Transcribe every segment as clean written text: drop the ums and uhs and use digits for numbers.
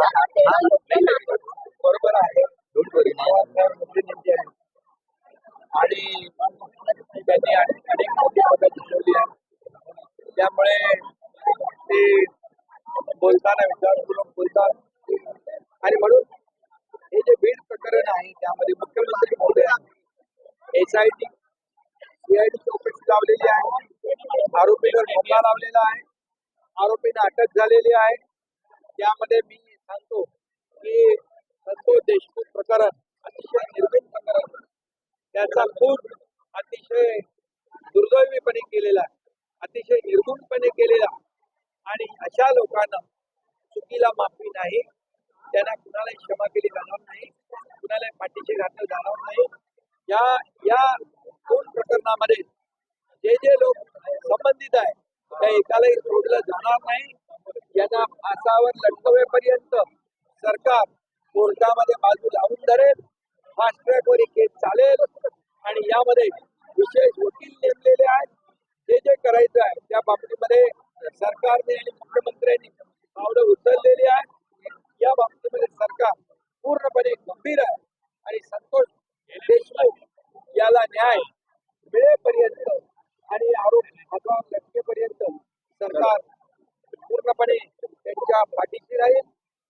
हा देणं योग्य नाही. बरोबर आहे. आणि त्यांनी अनेक मोठी पदं भूषवली आहे. त्यामुळे ते बोलताना विचारपूर्वक बोलतात. आणि म्हणून हे जे बीड प्रकरण आहे त्यामध्ये मुख्यमंत्री महोदय SIT CID चौकशी लावलेली आहे. आरोपीवर ठोका लावलेला आहे. आरोपींना अटक झालेली आहे. त्यामध्ये मी सांगतो की संतोष देशमुख प्रकरण अतिशय निर्भीड प्रकरण, त्याचा खूप अतिशय दुर्दैवीपणे केलेला आहे, अतिशय निर्गुणपणे केलेला. आणि अशा लोकांना चुकीला माफी नाही, त्यांना कुणालाही क्षमा केली जाणार नाही, कुणालाही पाठीशी घातलं जाणार नाही. या दोन प्रकरणामध्ये जे लोक संबंधित आहे त्या एकालाही सोडलं जाणार नाही. यांना फासावर लटकवेपर्यंत सरकार कोर्टामध्ये बाजू लावून धरेल. फास्ट ट्रॅकवर ही केस चालेल आणि यामध्ये विशेष वकील नेमलेले आहेत. जे करायचं आहे त्या बाबतीमध्ये सरकारने आणि मुख्यमंत्र्यांनी पावलं उचललेली आहे. या बाबतीमध्ये सरकार पूर्णपणे गंभीर आहे आणि संतोष देशमुख याला न्याय मिळेपर्यंत आणि आरोप हातावर लटकेपर्यंत सरकार पूर्णपणे त्यांच्या पाठीशी राहील.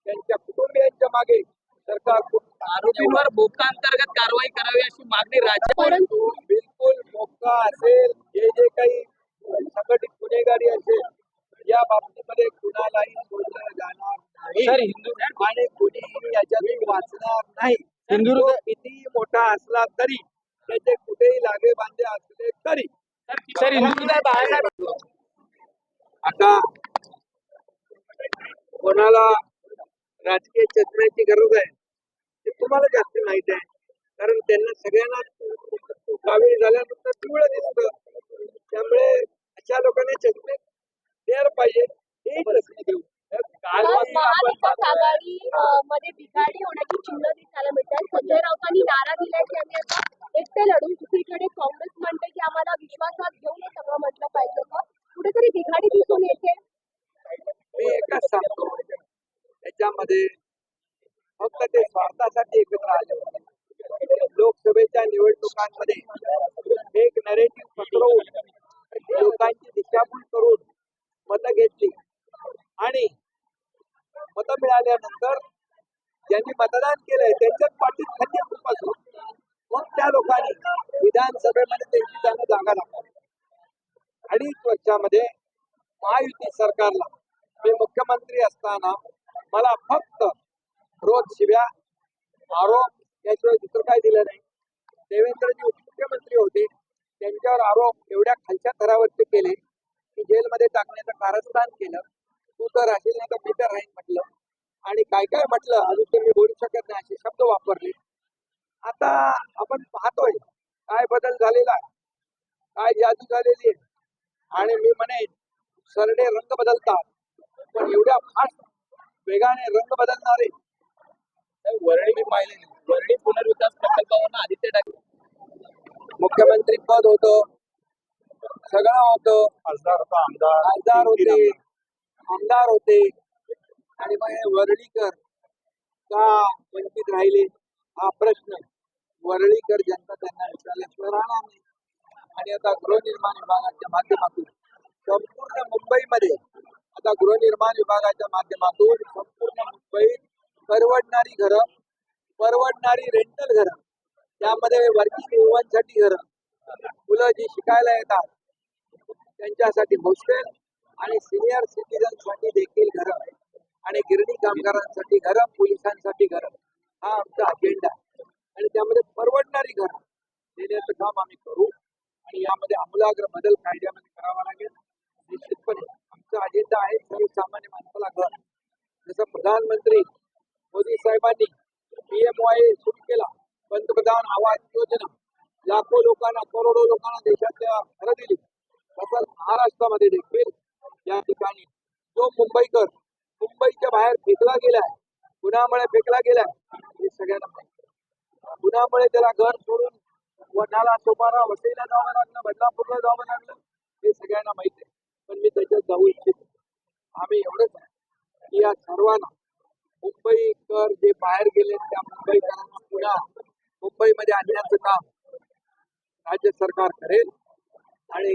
त्यांच्या कुटुंबियांच्या मागे सरकार आरोपींवर मोका अंतर्गत कारवाई करावी अशी मागणी राज्य परंतु बिलकुल मोका असेल, जे काही संघटित गुन्हेगारी असेल या बाबतीमध्ये कुणालाही सोडलं जाणार नाही आणि कुणीही याच्यातून वाचणार नाही. तो किती मोठा असला तरी, त्याचे कुठेही लागे बांधे असले तरी. सर हिंदुत्व बाळासाहेब आता कोणाला राजकीय चर्चेची गरज आहे ते तुम्हाला जास्त माहित आहे, कारण त्यांना सगळ्यांना कावेळी झाल्यानंतर पिवळं दिसतं. त्यामुळे अशा लोकांना चर्चेत द्यायला पाहिजे. हे प्रश्न घेऊ. महाविकास आघाडी मध्ये बिघाडी होण्याची चिन्ह दिसायला मिळतात. संजय राऊतांनी नारा दिलाय की आम्ही आता एकटे लढू. दुसरीकडे काँग्रेस म्हणते की आम्हाला विश्वासात घेऊन हे सगळं म्हटलं पाहिजे. कुठेतरी बिघाडी दिसून येते. मी एकच सांगतो, त्याच्यामध्ये फक्त ते स्वार्थासाठी एकत्र आले होते. लोकसभेच्या निवडणुकांमध्ये एक नरेटिव्ह पसरवून लोकांची दिशाभूल करून मतं घेतली आणि मतं मिळाल्यानंतर ज्यांनी मतदान केलंय त्यांच्याच पाठीत खंजीर खुपसलं. मग त्या लोकांनी विधानसभेमध्ये त्यांची त्यांना जागा दाखवली. 2.5 वर्षामध्ये महायुती सरकारला मी मुख्यमंत्री असताना मला फक्त रोज शिव्या, आरोप याशिवाय दुसरं काय दिलं नाही. देवेंद्रजी उपमुख्यमंत्री होते, त्यांच्यावर आरोप एवढ्या खालच्या थरावरचे केले की जेलमध्ये टाकण्याचं कारस्थान केलं. तू तर राहील नाही तर मी तर राहील म्हटलं आणि काय काय म्हटलं अजून ते मी बोलू शकत नाही असे शब्द वापरले. आता आपण पाहतोय काय बदल झालेला आहे, काय जादू झालेली आहे. आणि मी म्हणेन सरडे रंग बदलतात, पण एवढ्या फास्ट वेगाने रंग बदलणारे वरळी मी पाहिले नाही. वरळी पुनर्विकास प्रकल्पावरून आदित्य ठाकरे मुख्यमंत्री पद होतं, सगळं होतं, खासदार होते, आमदार होते आणि मग हे वरळीकर का वंचित राहिले हा प्रश्न वरळीकर जनता त्यांना विचारल्याशिवाय राहणार नाही. आणि आता गृहनिर्माण विभागाच्या माध्यमातून संपूर्ण मुंबईमध्ये आता गृहनिर्माण विभागाच्या माध्यमातून संपूर्ण मुंबईत परवडणारी घरं, परवडणारी रेंटल घरं, त्यामध्ये वर्किंग वुमनसाठी घरं, मुलं जी शिकायला येतात त्यांच्यासाठी हॉस्टेल आणि सिनियर सिटीजनसाठी देखील घरं आणि गिरणी कामगारांसाठी घरं, पोलिसांसाठी घरं, हा आमचा अजेंडा आहे. आणि त्यामध्ये परवडणारी घरं देण्याचं काम आम्ही करू आणि यामध्ये आमूलाग्र बदल कायद्यामध्ये करावा लागेल. निश्चितपणे आमचा अजेंडा आहे सर्वसामान्य माणसाला घर. जसं प्रधानमंत्री मोदी साहेबांनी PMY सुरू केला, पंतप्रधान आवास योजना, लाखो लोकांना, करोडो लोकांना देशातल्या घरं दिली, तसंच महाराष्ट्रामध्ये देखील या ठिकाणी जो मुंबईकर मुंबईच्या बाहेर फेकला गेलाय, गुन्ह्यामुळे फेकला गेलाय, हे सगळ्यांना माहिती आहे. गुन्ह्यामुळे त्याला घर सोडून वनाला, सोपारा, वसईला जावं लागलं, बदलापूरला जावं लागलं, हे सगळ्यांना माहिती आहे. पण मी त्याच्यात जाऊ इच्छितो. आम्ही एवढंच आहे की या सर्वांना मुंबईकर जे बाहेर गेले त्या मुंबईकरांना पुन्हा मुंबईमध्ये आणण्याचं काम राज्य सरकार करेल आणि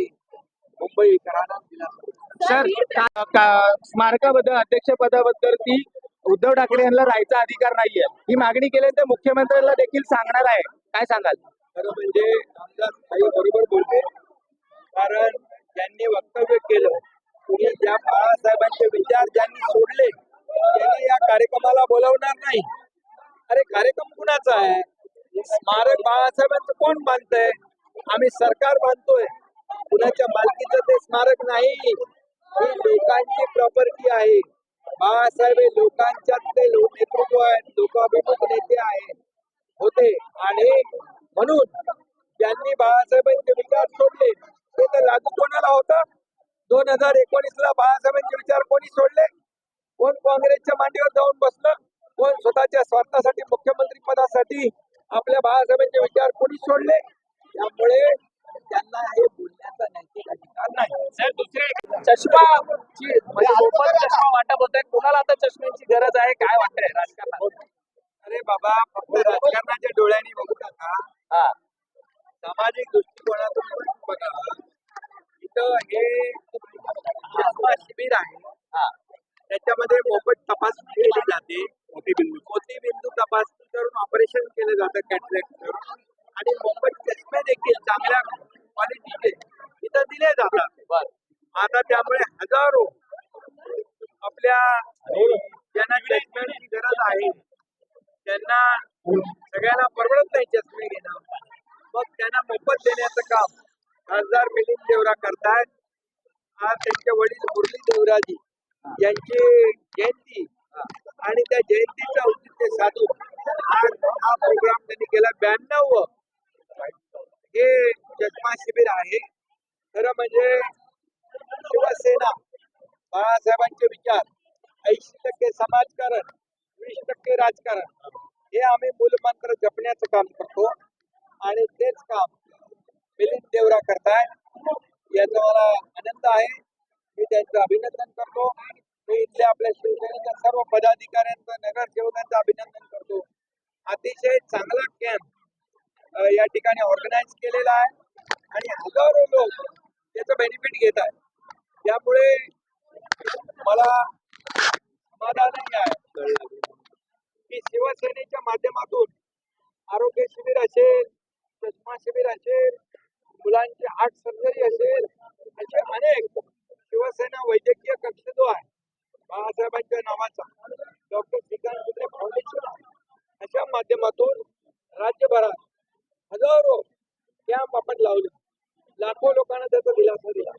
मुंबईकरांना दिलासा सर स्मारकाबद्दल अध्यक्षपदाबद्दल ती उद्धव ठाकरे यांना राहायचा अधिकार नाहीये ही मागणी केल्यानंतर मुख्यमंत्र्यांना देखील सांगणार आहे, काय सांगाल? खरं म्हणजे आमदार काही बरोबर बोलते, कारण ज्यांनी वक्तव्य केलं तुम्ही ज्या बाळासाहेबांचे विचार ज्यांनी सोडले त्यांनी या कार्यक्रमाला बोलवणार नाही. अरे कार्यक्रम कुणाचा आहे? स्मारक बाळासाहेबांचं कोण बांधतंय? आम्ही सरकार बांधतोय. कुणाच्या मालकीचं ते स्मारक नाही, ही लोकांची प्रॉपर्टी आहे. बाळासाहेब हे लोकांच्यातले नेतृत्व आहेत, लोकाभिमुख नेते आहेत होते आणि म्हणून ज्यांनी बाळासाहेबांचे विचार सोडले ते तर लागू कोणाला होतं? 2019ला बाळासाहेबांचे विचार कोणी सोडले? कोण काँग्रेसच्या मांडीवर जाऊन बसलं? कोण स्वतःच्या स्वार्थासाठी मुख्यमंत्री पदासाठी आपल्या बाळासाहेबांचे विचार कोणी सोडले? त्यामुळे त्यांना हे बोलण्याचा नैतिक अधिकार नाही. सर दुसरे चष्माची म्हणजे मोफत चष्मा वाटप होत आहे, कोणाला आता चष्म्याची गरज आहे काय वाटतंय राजकारणात? अरे बाबा, फक्त राजकारणाच्या डोळ्यांनी बघू नका, हा सामाजिक दृष्टिकोनातून बघा. इथं हे चष्मा शिबिर आहे, हा त्याच्यामध्ये मोफत तपासणी केली जाते. मोतीबिंदू तपासणी करून ऑपरेशन केलं जातं कॅटरॅक्ट आणि मोफत चष्मे देखील चांगल्या क्वालिटीचे इथं दिले जातात. बर आता त्यामुळे हजारो आपल्या ज्यांना चष्म्याची गरज आहे त्यांना सगळ्यांना परवडत नाही चष्मे घेणं, मग त्यांना मोफत देण्याचं काम खासदार मिलिंद देवरा करतायत. आज त्यांचे वडील मुरली देवराजी यांची जयंती आणि त्या जयंतीचं औचित्य साधून आज हा प्रोग्राम त्यांनी केला. 92 हे चष्मा शिबिर आहे. खरं म्हणजे शिवसेना बाळासाहेबांचे विचार 80% समाजकारण 20% राजकारण हे आम्ही मूलमंत्र जपण्याचं काम करतो आणि तेच काम मिलिंद देवरा करतायत. याचा मला आनंद आहे. मी त्यांचं अभिनंदन करतो. मी इथल्या आपल्या शिवसेनेच्या सर्व पदाधिकाऱ्यांचं नगरसेवकांचं अभिनंदन करतो. अतिशय चांगला कॅम्प या ठिकाणी ऑर्गनाईज केलेला आहे आणि हजारो लोक त्याचं बेनिफिट घेत आहेत. त्यामुळे मला समाधानही आहे की शिवसेनेच्या माध्यमातून आरोग्य शिबिर असेल, चष्मा शिबिर असेल, मुलांची हार्ट सर्जरी असेल, असे अनेक शिवसेना वैद्यकीय कक्ष जो आहे बाळासाहेबांच्या नावाचा डॉक्टर श्रीकांत शिंदे फाउंडेशन अशा माध्यमातून राज्यभरात हजारो कॅम्प आपण लावले. लाखो लोकांना त्याचा दिलासा दिला.